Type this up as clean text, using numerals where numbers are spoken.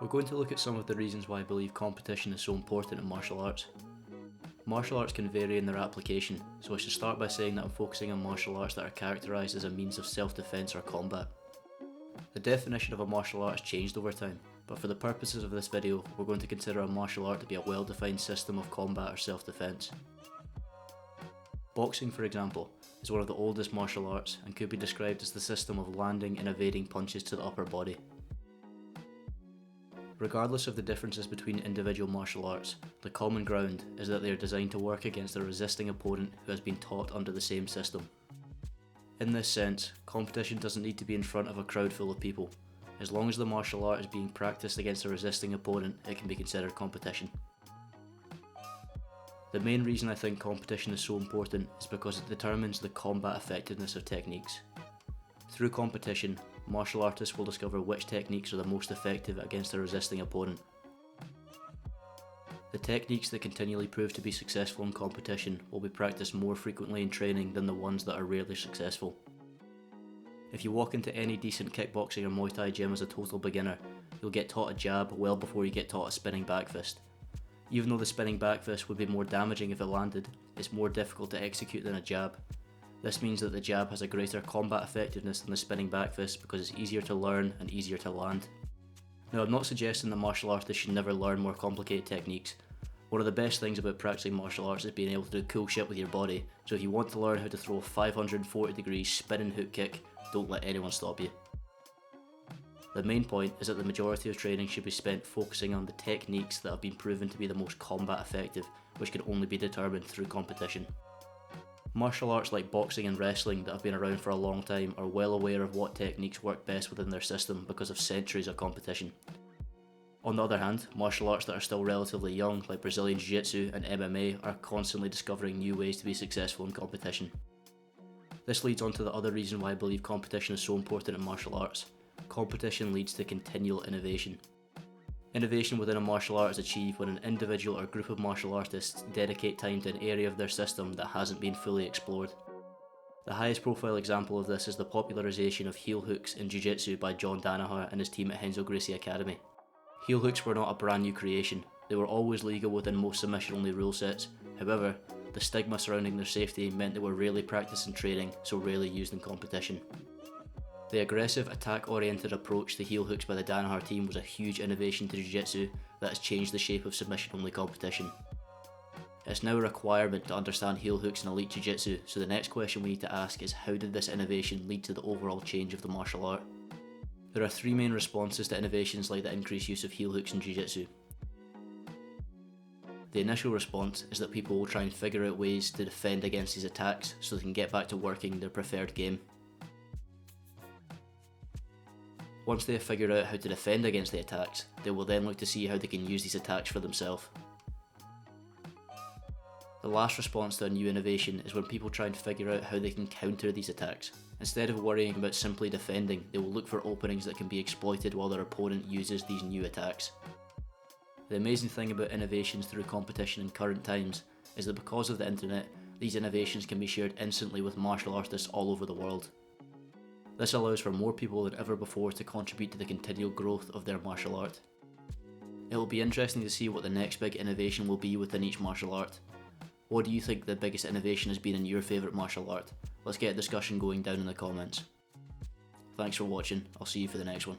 We're going to look at some of the reasons why I believe competition is so important in martial arts. Martial arts can vary in their application, so I should start by saying that I'm focusing on martial arts that are characterised as a means of self-defence or combat. The definition of a martial art has changed over time, but for the purposes of this video, we're going to consider a martial art to be a well-defined system of combat or self-defence. Boxing, for example, is one of the oldest martial arts and could be described as the system of landing and evading punches to the upper body. Regardless of the differences between individual martial arts, the common ground is that they are designed to work against a resisting opponent who has been taught under the same system. In this sense, competition doesn't need to be in front of a crowd full of people. As long as the martial art is being practiced against a resisting opponent, it can be considered competition. The main reason I think competition is so important is because it determines the combat effectiveness of techniques. Through competition, martial artists will discover which techniques are the most effective against a resisting opponent. The techniques that continually prove to be successful in competition will be practiced more frequently in training than the ones that are rarely successful. If you walk into any decent kickboxing or Muay Thai gym as a total beginner, you'll get taught a jab well before you get taught a spinning back fist. Even though the spinning back fist would be more damaging if it landed, it's more difficult to execute than a jab. This means that the jab has a greater combat effectiveness than the spinning back fist because it's easier to learn and easier to land. Now, I'm not suggesting that martial artists should never learn more complicated techniques. One of the best things about practicing martial arts is being able to do cool shit with your body, so if you want to learn how to throw a 540 degree spinning hook kick, don't let anyone stop you. The main point is that the majority of training should be spent focusing on the techniques that have been proven to be the most combat effective, which can only be determined through competition. Martial arts like boxing and wrestling that have been around for a long time are well aware of what techniques work best within their system because of centuries of competition. On the other hand, martial arts that are still relatively young, like Brazilian Jiu-Jitsu and MMA, are constantly discovering new ways to be successful in competition. This leads on to the other reason why I believe competition is so important in martial arts. Competition leads to continual innovation. Innovation within a martial art is achieved when an individual or group of martial artists dedicate time to an area of their system that hasn't been fully explored. The highest profile example of this is the popularisation of heel hooks in Jiu-Jitsu by John Danaher and his team at Renzo Gracie Academy. Heel hooks were not a brand new creation, they were always legal within most submission-only rule sets. However, the stigma surrounding their safety meant they were rarely practiced in training, so rarely used in competition. The aggressive, attack-oriented approach to heel hooks by the Danaher team was a huge innovation to Jiu-Jitsu that has changed the shape of submission-only competition. It's now a requirement to understand heel hooks in elite Jiu-Jitsu, so the next question we need to ask is how did this innovation lead to the overall change of the martial art? There are three main responses to innovations like the increased use of heel hooks in Jiu-Jitsu. The initial response is that people will try and figure out ways to defend against these attacks so they can get back to working their preferred game. Once they have figured out how to defend against the attacks, they will then look to see how they can use these attacks for themselves. The last response to a new innovation is when people try and figure out how they can counter these attacks. Instead of worrying about simply defending, they will look for openings that can be exploited while their opponent uses these new attacks. The amazing thing about innovations through competition in current times is that because of the internet, these innovations can be shared instantly with martial artists all over the world. This allows for more people than ever before to contribute to the continual growth of their martial art. It will be interesting to see what the next big innovation will be within each martial art. What do you think the biggest innovation has been in your favourite martial art? Let's get a discussion going down in the comments. Thanks for watching, I'll see you for the next one.